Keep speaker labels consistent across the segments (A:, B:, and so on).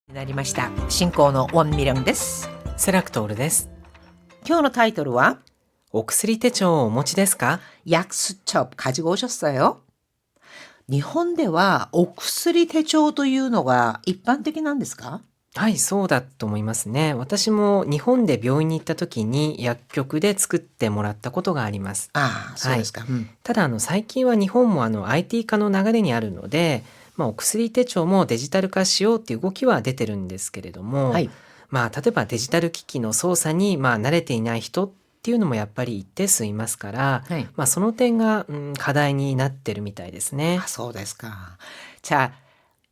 A: になりました。進行のウォンミリョンです。
B: セラクトールです。
A: 今日のタイトルは
B: お薬手帳をお持ちですか？
A: 약수첩 가지고 오셨어요? 日本ではお薬手帳というのが一般的なんですか？
B: はい、そうだと思いますね。私も日本で病院に行った時に薬局で作ってもらったことがあります。
A: ああ、そうですか。
B: ただ最近は日本もIT 化の流れにあるので、お薬手帳もデジタル化しようっていう動きは出てるんですけれども、
A: はい。
B: 例えばデジタル機器の操作に慣れていない人っていうのもやっぱり一定数いますから、
A: はい。
B: その点が、課題になってるみたいですね。
A: 아, そうですか. 자,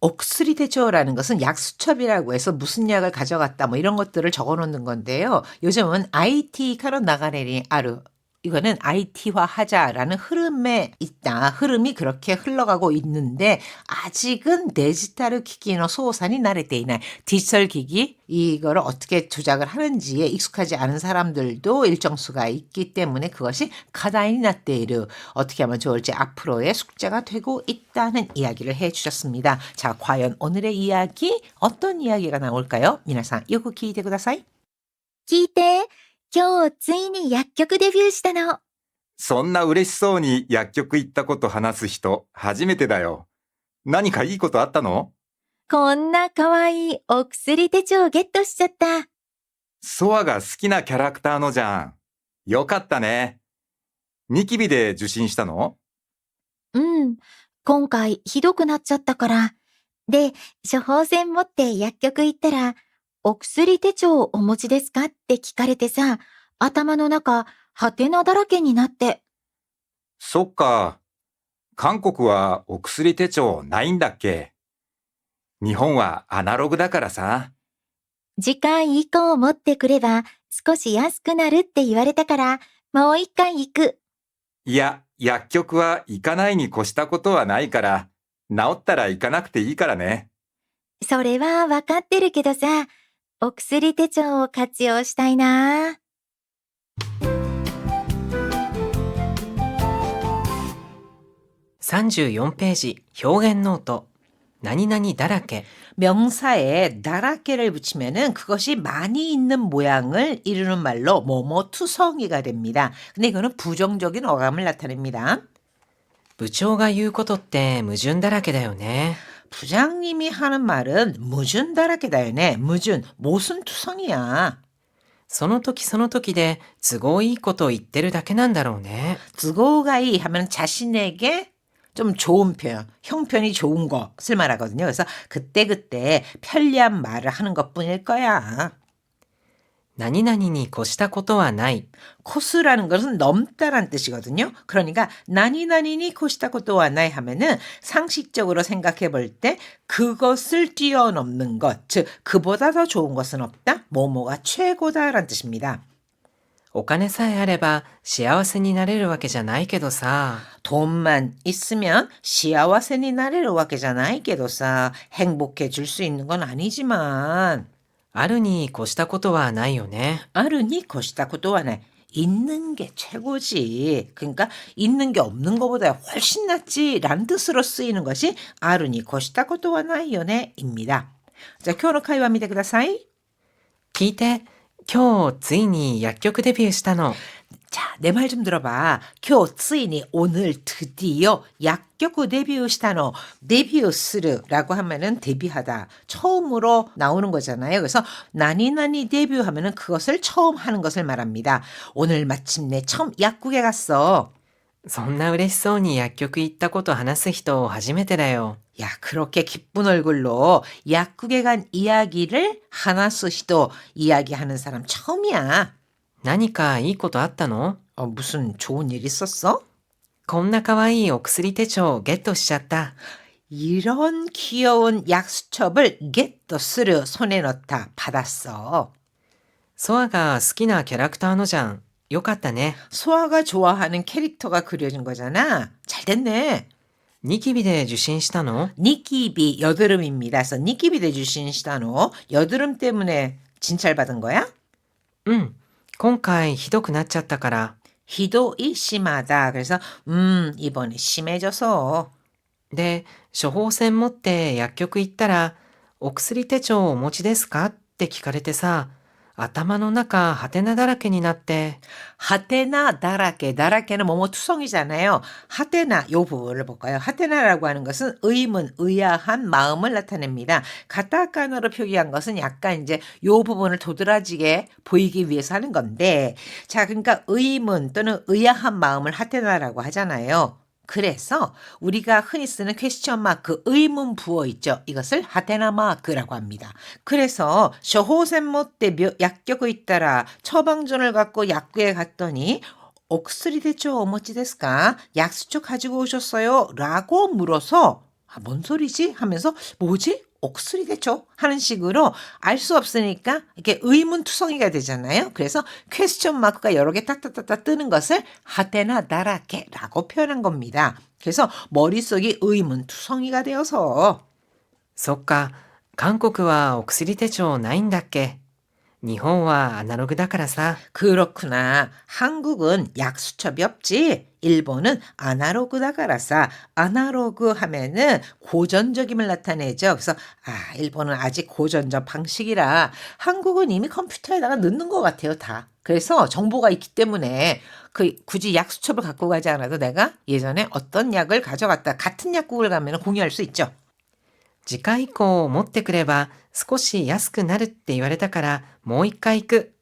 A: 옥수리 대초라는 것은 약수첩이라고 해서 무슨 약을 가져갔다 뭐 이런 것들을 적어놓는 건데요. 요즘은 IT화로 나가려니 아루. 이거는 IT화 하자라는 흐름에 있다. 흐름이 그렇게 흘러가고 있는데 아직은 데지털 기기의 소산이 나레테 이나이. 디지털 기기 이거를 어떻게 조작을 하는지에 익숙하지 않은 사람들도 일정 수가 있기 때문에 그것이 가다인이 나테이르. 어떻게 하면 좋을지 앞으로의 숙제가 되고 있다는 이야기를 해 주셨습니다. 자, 과연 오늘의 이야기 어떤 이야기가 나올까요? 미나상, 요거 기대ください.
C: 聞いて、今日ついに薬局デビューしたの。
D: そんな嬉しそうに薬局行ったこと話す人、初めてだよ。何かいいことあったの？
C: こんな可愛いお薬手帳ゲットしちゃった。
D: ソアが好きなキャラクターのじゃん。よかったね。ニキビで受診したの？
C: うん。今回ひどくなっちゃったから。で、処方箋持って薬局行ったら、お薬手帳お持ちですかって聞かれてさ、頭の中、ハテナだらけになって。
D: そっか。韓国はお薬手帳ないんだっけ？日本はアナログだからさ。
C: 次回以降持ってくれば少し安くなるって言われたから、もう一回行く。
D: いや、薬局は行かないに越したことはないから、治ったら行かなくていいからね。
C: それはわかってるけどさ、お薬手帳を活用したいな。
B: 34ページ、表現ノート。何々だらけ。
A: 명사에 다라케를 붙이면은 그것이 많이 있는 모양을 이루는 말로 뭐뭐투성이가 됩니다. 근데 이거는 부정적인 어감을 나타냅니다.
B: 部長が言うことって矛盾だらけだよね。
A: 부장님이 하는 말은 무준다라케다요네. 무준, 모순투성이야.
B: その時その時で都合いいことを言ってるだけなんだろうね。
A: 뜨거가이 하면 자신에게 좀 좋은 표현, 형편이 좋은 것을 말하거든요. 그래서 그때그때 편리한 말을 하는 것뿐일 거야.
B: 何々に越したことはない。
A: 코스라는 것은 넘다란 뜻이거든요. 그러니까 나니나니니 코시다 것도와 나이 하면은 상식적으로 생각해 볼 때 그것을 뛰어넘는 것, 즉 그보다 더 좋은 것은 없다. 뭐뭐가 최고다라는 뜻입니다.
B: お金さえあれば幸せになれるわけじゃないけどさ。
A: 돈만 있으면 시아와세니 나래를 와게잖아. 이게도사 행복해질 수 있는 건 아니지만
B: あるに越したことはないよね。
A: 아르니 것이다 것도와 나 있는 게 최고지. 그러니까 있는 게 없는 것보다 훨씬 낫지라는 뜻으로 쓰이는 것이 아르니 것이다 것도와 나이요네입니다. 자, 교노 카이와 미대ください.
B: 聞いて、今日ついに薬局デビューしたの。
A: 자, 내 말 좀 들어봐. 교ついに 오늘 드디어 약격 데뷔시다노. 데뷔스르라고 하면은 데뷔하다. 처음으로 나오는 거잖아요. 그래서 나니나니 데뷔하면은 그것을 처음 하는 것을 말합니다. 오늘 마침내 처음 약국에 갔어.
B: そんな嬉しそうに薬局行ったこと話す人初めてだよ。
A: 야, 그렇게 기쁜 얼굴로 약국에 간 이야기를 하나스히도 이야기하는 사람 처음이야.
B: 何かいいことあったの？
A: 무슨 좋은 일 있었어?
B: こんな可愛いお薬手帳ゲットしちゃった。
A: 이런 귀여운 약수첩을 겟더스르 손에 넣다 받았어.
B: ソアが好きなキャラクターのじゃん。よかったね。
A: 소아가 좋아하는 캐릭터가 그려진 거잖아. 잘 됐네.
B: ニキビで受診したの？
A: 니키비 여드름입니다. 그래서 니키비 대주신 시다노. 여드름 때문에 진찰받은 거야?
B: うん。今回ひどくなっちゃったから。
A: 희도이 심하다. 그래서 이번에 심해져서.
B: で、処方箋持って薬局行ったら、お薬手帳をお持ちですかって聞かれてさ、頭の中ハテナだらけになって、
A: 하테나 다라케, 다라케는 뭐뭐투성이잖아요. 하테나 요 부분을 볼까요? 하테나라고 하는 것은 의문, 의아한 마음을 나타냅니다. 가타카나로 표기한 것은 약간 이제 요 부분을 도드라지게 보이기 위해서 하는 건데, 자, 그러니까 의문 또는 의아한 마음을 하테나라고 하잖아요. 그래서 우리가 흔히 쓰는 퀘스천 마크, 의문 부호 있죠. 이것을 하테나 마크라고 합니다. 그래서 쇼호센모 때 약격의 따라 처방전을 갖고 약국에 갔더니 옥스리 대초 어머치 데스까? 약수초 가지고 오셨어요? 라고 물어서 뭔 소리지? 하면서 뭐지? 옥스리 대초? 하는 식으로 알 수 없으니까 이렇게 의문투성이가 되잖아요. 그래서 퀘스천 마크가 여러 개 딱딱딱딱 뜨는 것을 하테나 다라케라고 표현한 겁니다. 그래서 머릿속이 의문투성이가 되어서
B: そっか、韓国はお薬手帳ないんだっけ。日本はアナログだからさ。
A: 그렇구나. 한국은 약수첩이 없지. 일본은 아날로그다가라서 아날로그 하면은 고전적임을 나타내죠. 그래서 일본은 아직 고전적 방식이라 한국은 이미 컴퓨터에다가 넣는 것 같아요, 다. 그래서 정보가 있기 때문에 굳이 약수첩을 갖고 가지 않아도 내가 예전에 어떤 약을 가져갔다 같은 약국을 가면 공유할 수 있죠.
B: 次回以降持ってくれば少し安くなるって言われたからもう一回行く。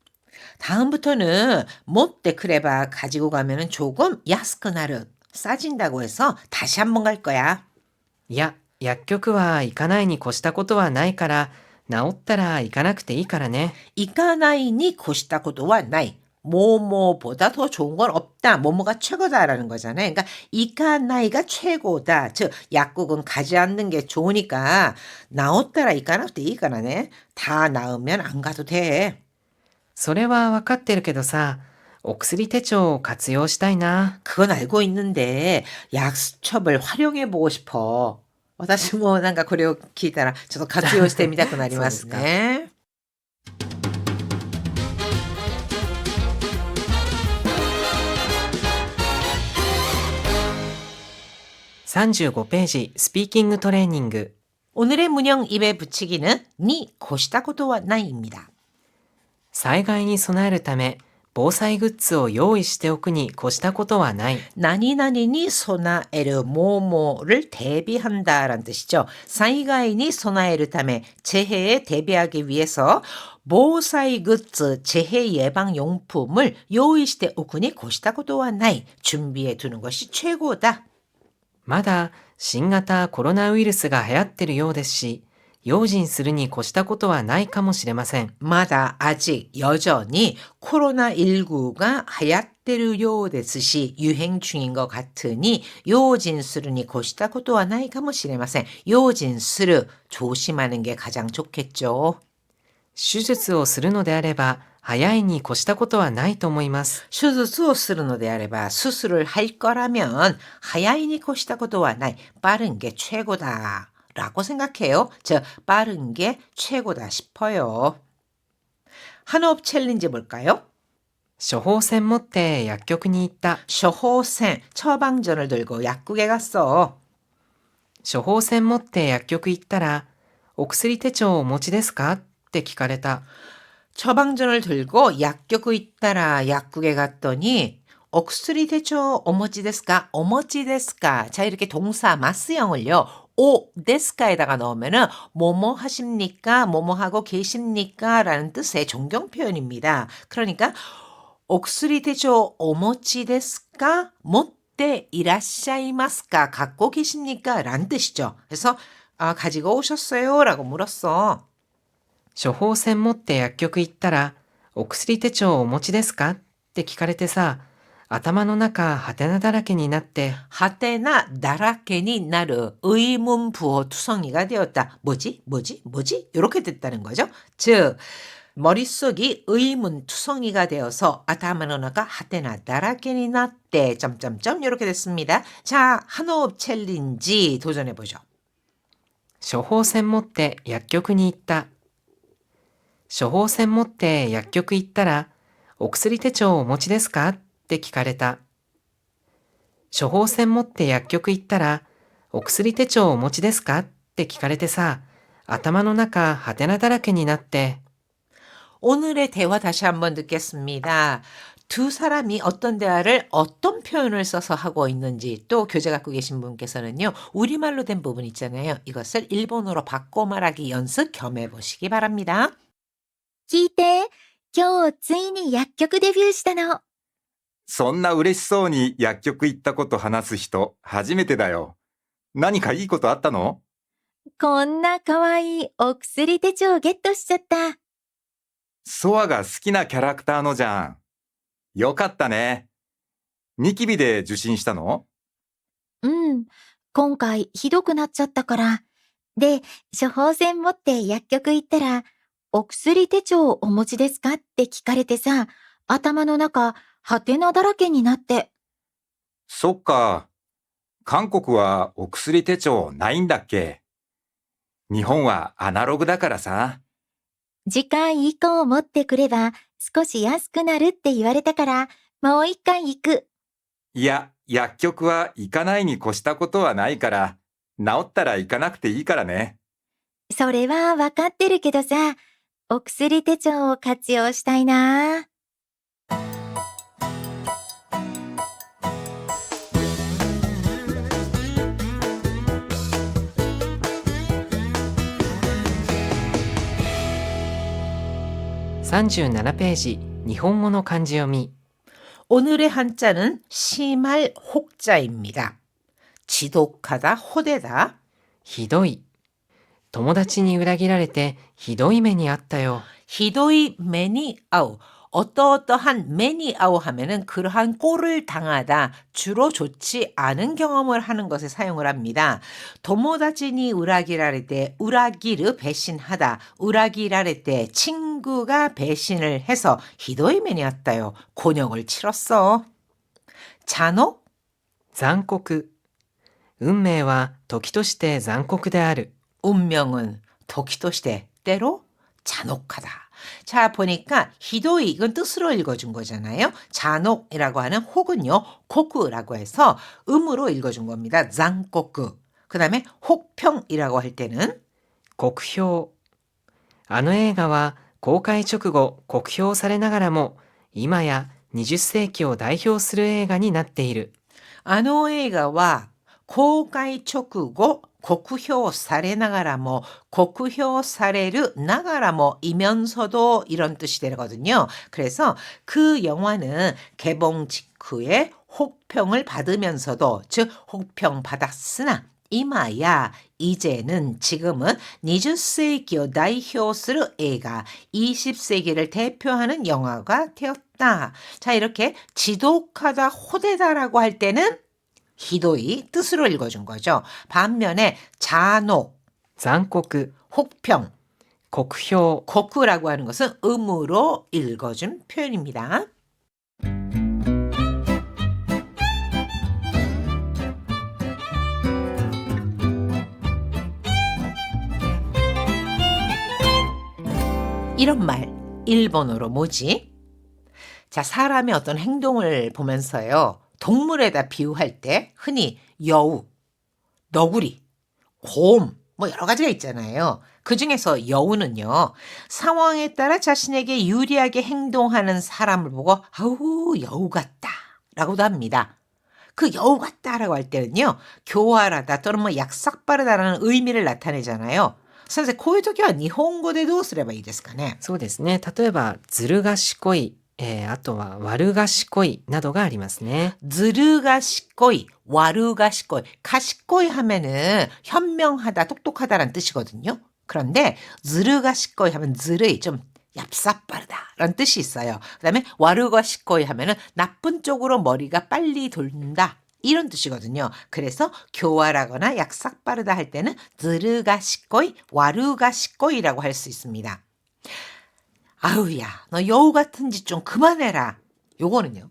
A: 다음부터는 못대 크레바 가지고 가면은 조금 야스크나르 싸진다고 해서 다시 한번 갈 거야.
B: いや、薬局は行かないに越したことはないから、治ったら行かなくていいからね。
A: 이까나이니 고시다고도와 나이. 뭐뭐보다 더 좋은 건 없다. 뭐뭐가 최고다라는 거잖아요. 그러니까 이까나이가 최고다. 즉 약국은 가지 않는 게 좋으니까 나왔다라 이까나도 이까나네. 다 나으면 안 가도 돼.
B: それはわかってるけどさ、お薬手帳を活用したいな。
A: 그건 알고 있는데 약수첩을 활용해 보고 싶어. 私もなんかこれを聞いたらちょっと活用してみたくなりますね。
B: 35ページスピーキングトレーニング。
A: 오늘의 문형 입에 붙이기는 니 고시다고도와 나이입니다.
B: 災害に備えるため防災グッズを用意しておくに越したことはない。
A: 나니나니니 소나에르 뭐뭐를 대비한다라는 뜻이죠. 사이가이니 소나에르 탐에 재해에 대비하기 위해서 보사이 굿즈 재해 예방 용품을 요이시대 오쿠니 고시다고도와 나이 준비해 두는 것이 최고다.
B: まだ新型コロナウイルスが流行ってるようですし、用心するに越したことはないかもしれません。
A: 마다 아직 여전히 코로나19가 하얗대르 요데스시 유행 중인 것 같으니 요진스르니 고시다 고도와 나이 가모시레마센. 요진스르 조심하는 게 가장 좋겠죠.
B: 手術をするのであれば早いに越したことはないと思います。
A: 수술을 쓰는 데 아래바 수술을 할 거라면 하야이니 고시다 고도와 나이 빠른 게 최고다. 라고 생각해요. 즉 빠른 게 최고다 싶어요. 한호흡 챌린지 볼까요?
B: 処方箋持って薬局に行った。
A: 쇼호센 처방전을 들고 약국에 갔어.
B: 処方箋持って薬局行ったら、お薬手帳お持ちですかって聞かれた。
A: 처방전을 들고 약국에 있다라 약국에 갔더니 옥수리 대초 오모치 데스까? 오모치 데스까? 자, 이렇게 동사 마스형을요. 오 데스카에다가 넣으면은 뭐뭐 하십니까? 뭐뭐 하고 계십니까? 라는 뜻의 존경 표현입니다. 그러니까 옥수리 대초 오모치 데스까? 못대 이라샤이마스까? 갖고 계십니까? 라는 뜻이죠. 그래서 가지고 오셨어요? 라고 물었어.
B: 処方箋持って薬局行ったら、お薬手帳お持ちですかって聞かれてさ、頭の中ハテナだらけになって、
A: 하테나 나라케니 나르 의문 부호 투성이가 되었다. 뭐지? 이렇게 됐다는 거죠. 즉 머릿속이 의문 투성이가 되어서 아타마노나가 하테나 나라케니 나tte 점점점 이렇게 됐습니다. 자, 한호흡 챌린지 도전해 보죠.
B: 処方箋持って薬局に行った。処方箋持って薬局行ったら、お薬手帳お持ちですかって聞かれた。処方箋持って薬局行ったら、お薬手帳お持ちですかって聞かれてさ、頭の中ハテナだらけになって、
A: 오늘의 대화 다시 한번 듣겠습니다. 두 사람이 어떤 대화를 어떤 표현을 써서 하고 있는지 또 교재 갖고 계신 분께서는요. 우리말로 된 부분 있잖아요. 이것을 일본어로 바꿔 말하기 연습 겸해 보시기 바랍니다.
C: 聞いて、今日ついに薬局デビューしたの。
D: そんな嬉しそうに薬局行ったこと話す人、初めてだよ。何かいいことあったの？
C: こんな可愛いお薬手帳ゲットしちゃった。
D: ソアが好きなキャラクターのじゃん。よかったね。ニキビで受診したの？
C: うん。今回ひどくなっちゃったから。で、処方箋持って薬局行ったら、お薬手帳お持ちですかって聞かれてさ、頭の中、ハテナだらけになって。
D: そっか。韓国はお薬手帳ないんだっけ？日本はアナログだからさ。
C: 次回以降持ってくれば少し安くなるって言われたから、もう一回行く。
D: いや、薬局は行かないに越したことはないから、治ったら行かなくていいからね。
C: それはわかってるけどさ、お薬手帳を活用したいな。
B: 37ページ、日本語の漢字読み。
A: 오늘의 한자는 심할 혹자입니다. 지독하다, 호되다.
B: ひどい。友達に裏切られてひどい目にあったよ。
A: 히도이 매니아우. 어떠어떠한 매니아우 하면은 그러한 꼴을 당하다, 주로 좋지 않은 경험을 하는 것에 사용을 합니다. 도모다치니 우라기라레때 우라기르 배신하다, 우라기라레때 친구가 배신을 해서 히도이 매니았다요. 곤욕을 치렀어. 잔혹?
B: 残酷。運命は時として残酷である。
A: 운명은 도키토시대 때로 잔혹하다. 자, 보니까 히도이 이건 뜻으로 읽어준 거잖아요. 잔혹이라고 하는 혹은요, 고쿠라고 해서 음으로 읽어준 겁니다. 잔고쿠. 그 다음에 혹평이라고 할 때는
B: 酷評。あの映画は公開直後酷評されながらも、今や20世紀を代表する映画になっている。
A: 아노映画は 公開直後 고쿠효 사례나가라모, 고쿠효 사례르 나가라모 이면서도 이런 뜻이 되거든요. 그래서 그 영화는 개봉 직후에 혹평을 받으면서도, 즉 혹평 받았으나 이마야 이제는 지금은 20세기を 代表する 映画, 20세기를 대표하는 영화가 되었다. 자, 이렇게 지독하다, 호되다라고 할 때는 히도이 뜻으로 읽어준 거죠. 반면에 잔혹,
B: 残酷、
A: 혹평,
B: 酷評。
A: 고쿠라고 하는 것은 음으로 읽어준 표현입니다. 이런 말, 일본어로 뭐지? 자, 사람의 어떤 행동을 보면서요, 동물에다 비유할 때 흔히 여우, 너구리, 곰, 뭐 여러 가지가 있잖아요. 그 중에서 여우는요, 상황에 따라 자신에게 유리하게 행동하는 사람을 보고 아우 여우 같다 라고도 합니다. 그 여우 같다라고 할 때는요, 교활하다 또는 뭐 약삭빠르다라는 의미를 나타내잖아요. 선생님, こういう時は日本語でどうすればいいですかね?
B: そうですね。例えば、ずる賢い、あとは悪賢いなどがありますね。
A: ズル賢い, 와르가시코이. 가시코이 하면은 현명하다, 똑똑하다라는 뜻이거든요. 그런데ズル賢い 하면ズル이, 좀 얍삽빠르다라는 뜻이 있어요. 그다음에 와르가시코이 하면은 나쁜 쪽으로 머리가 빨리 돈다, 이런 뜻이거든요. 그래서 교활하거나 약삭빠르다 할 때는ズル賢い, 와르가시코이라고 할 수 있습니다. 아우야, 너 여우 같은 짓 좀 그만해라. 요거는요,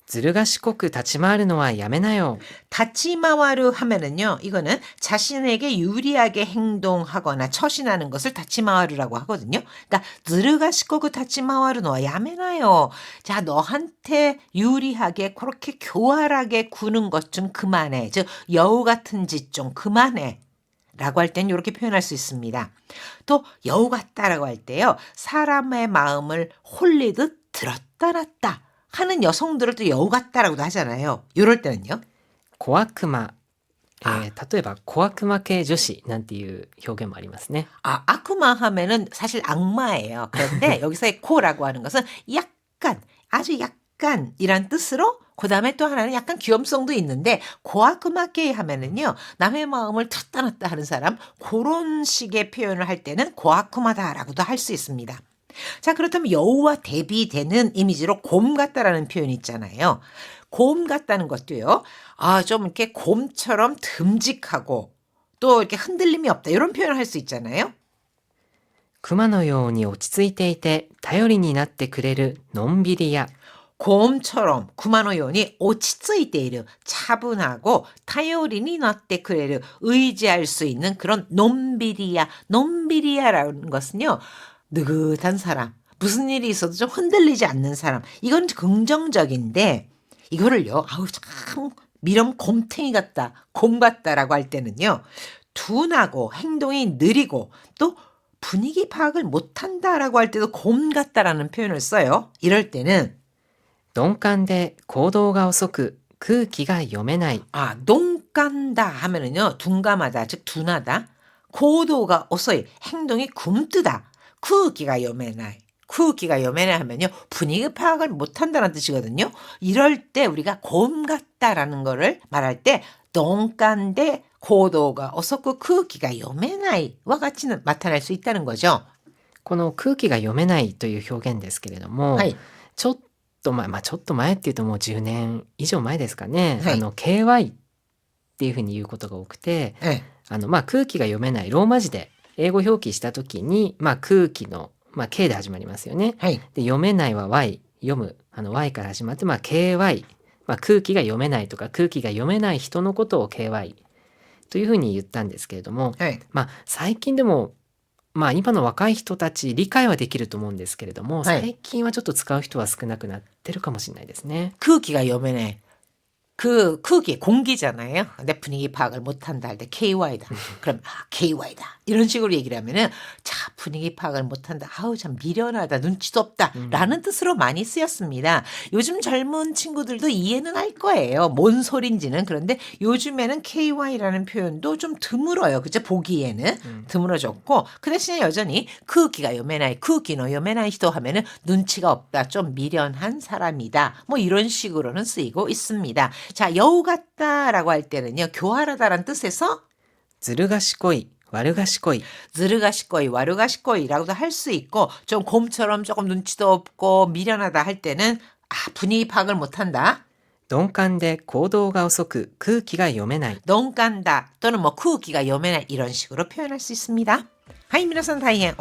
B: ずる賢く立ち回るのはやめなよ。
A: 다치마와루 하면은요, 이거는 자신에게 유리하게 행동하거나 처신하는 것을 다치마와루라고 하거든요. 그러니까ズル賢く 다치마와루노와 야매나요. 자, 너한테 유리하게 그렇게 교활하게 구는 것 좀 그만해. 즉 여우 같은 짓 좀 그만해 라고 할 때는 이렇게 표현할 수 있습니다. 또 여우 같다라고 할 때요. 사람의 마음을 홀리듯 들었다 놨다 하는 여성들을 또 여우 같다라고도 하잖아요. 이럴 때는요.
B: 小悪魔、
A: あ
B: 例えば小悪魔系女子なんていう表現もありますね。
A: 악마 하면은 사실 악마예요. 그런데 여기서의 코라고 하는 것은 약간, 아주 약간이란 뜻으로 그 다음에 또 하나는 약간 귀염성도 있는데 고아크마케이 하면은요. 남의 마음을 틀었다 놨다 하는 사람 그런 식의 표현을 할 때는 고아크마다라고도 할 수 있습니다. 자, 그렇다면 여우와 대비되는 이미지로 곰 같다라는 표현이 있잖아요. 곰 같다는 것도요. 좀 이렇게 곰처럼 듬직하고 또 이렇게 흔들림이 없다. 이런 표현을 할 수 있잖아요.
B: 熊のように落ち着いていて頼りになってくれるのんびり屋。
A: 곰처럼 구마노요니 오치츠이테이르 차분하고 타요리니 나때 그래를 의지할 수 있는 그런 놈비리야라는 것은요. 느긋한 사람, 무슨 일이 있어도 좀 흔들리지 않는 사람. 이건 긍정적인데 이거를요. 참 미럼 곰탱이 같다, 곰 같다라고 할 때는요. 둔하고 행동이 느리고 또 분위기 파악을 못한다라고 할 때도 곰 같다라는 표현을 써요. 이럴 때는
B: 鈍感で行動が遅く空気が読めない。
A: 농간다 하면은요, 둔감하다, 즉 둔하다. 고도가遅い, 행동이 굼뜨다. 쿠기가 요매나이. 쿠기가 요매나이 하면요, 분위기 파악을 못한다는 뜻이거든요. 이럴 때 우리가 곰 같다라는 거를 말할 때 농간데 고도가遅く 쿠기가 요매나이와 같이 나타날 수 있다는 거죠.
B: この空気が読めないという表現ですけれども、
A: はい。
B: ちょっと前、ちょっと前っていうともう10年以上前ですかね、
A: はい
B: KY っていうふうに言うことが多くて、
A: ええ。
B: 空気が読めないローマ字で英語表記した時に、空気の、K で始まりますよね。
A: はい。
B: で読めないは Y、読むY から始まって、KY、空気が読めないとか空気が読めない人のことを KY というふうに言ったんですけれども、
A: はい。
B: 最近でも今の若い人たち理解はできると思うんですけれども、
A: はい
B: 最近はちょっと使う人は少なくなってるかもしれないですね。
A: 쿠기가 요매나이. 그 쿠기 공기잖아요. 근데 분위기 파악을 못한다 할 때 KY다. 그럼 KY다. 이런 식으로 얘기를 하면은 자 분위기 파악을 못한다. 참 미련하다. 눈치도 없다. 라는 뜻으로 많이 쓰였습니다. 요즘 젊은 친구들도 이해는 할 거예요. 뭔 소린지는. 그런데 요즘에는 KY라는 표현도 좀 드물어요. 그죠? 보기에는 드물어졌고 그 대신에 여전히 쿠기가 요매나이, 쿠기노 요매나이 히도 하면은 눈치가 없다. 좀 미련한 사람이다. 뭐 이런 식으로는 쓰이고 있습니다. 자, 여우 같다라고 할 때는요. 교활하다라는 뜻에서
B: ずる賢い、悪賢い。
A: 느르가시꺼이, 와르가시꺼이라고도 할 수 있고 좀 곰처럼 조금 눈치도 없고 미련하다 할 때는 분위기 파악을 못한다.
B: 鈍感で行動が遅く空気が読めない。
A: 농간다 또는 뭐 쿠기가 요매나 이런 식으로 표현할 수 있습니다. 하이, 미나산 다이엔